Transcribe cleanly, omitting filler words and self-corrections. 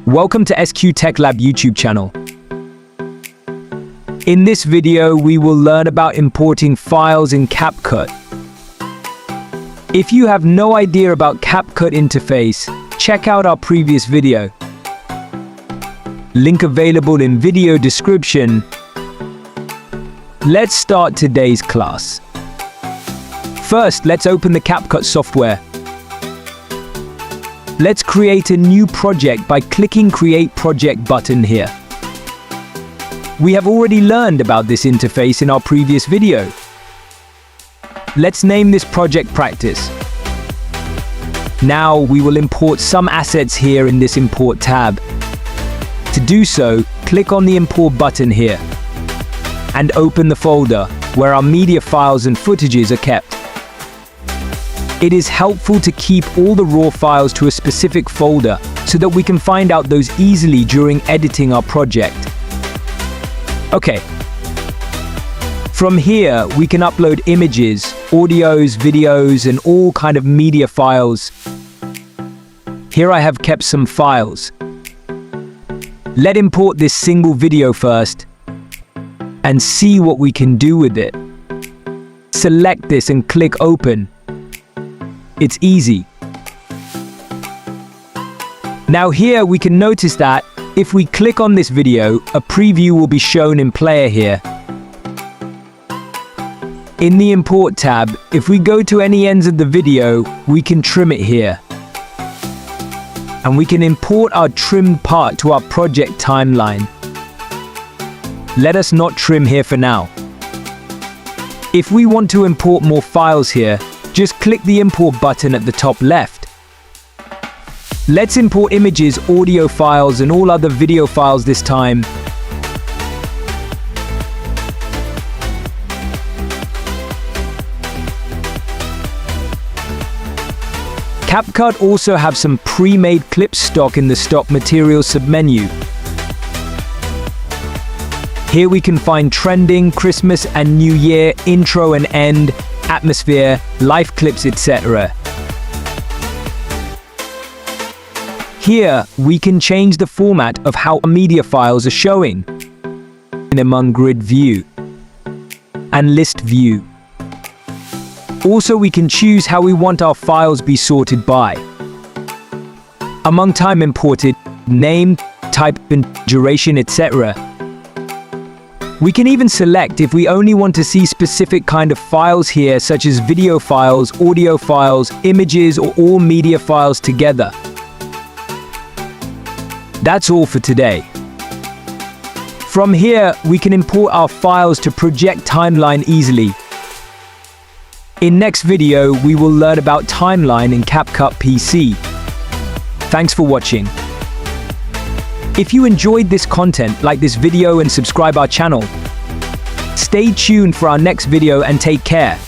Welcome to SQ Tech Lab YouTube channel. In this video, we will learn about importing files in CapCut. If you have no idea about CapCut interface, check out our previous video. Link available in video description. Let's start today's class. First, let's open the CapCut software. Let's create a new project by clicking Create Project button here. We have already learned about this interface in our previous video. Let's name this project Practice. Now we will import some assets here in this Import tab. To do so, click on the Import button here and open the folder where our media files and footages are kept. It is helpful to keep all the raw files to a specific folder so that we can find out those easily during editing our project. Okay. From here, we can upload images, audios, videos, and all kind of media files. Here I have kept some files. Let's import this single video first and see what we can do with it. Select this and click Open. It's easy. Now here we can notice that if we click on this video, a preview will be shown in player here. In the Import tab, if we go to any ends of the video, we can trim it here. And we can import our trimmed part to our project timeline. Let us not trim here for now. If we want to import more files here, just click the Import button at the top left. Let's import images, audio files, and all other video files this time. CapCut also have some pre-made clips stock in the Stock Materials submenu. Here we can find trending, Christmas and New Year, intro and end, atmosphere, life clips, etc. Here, we can change the format of how media files are showing among grid view and list view. Also, we can choose how we want our files be sorted by among time imported, name, type and duration, etc. We can even select if we only want to see specific kind of files here, such as video files, audio files, images, or all media files together. That's all for today. From here, we can import our files to project timeline easily. In next video, we will learn about timeline in CapCut PC. Thanks for watching. If you enjoyed this content, like this video and subscribe our channel. Stay tuned for our next video and take care.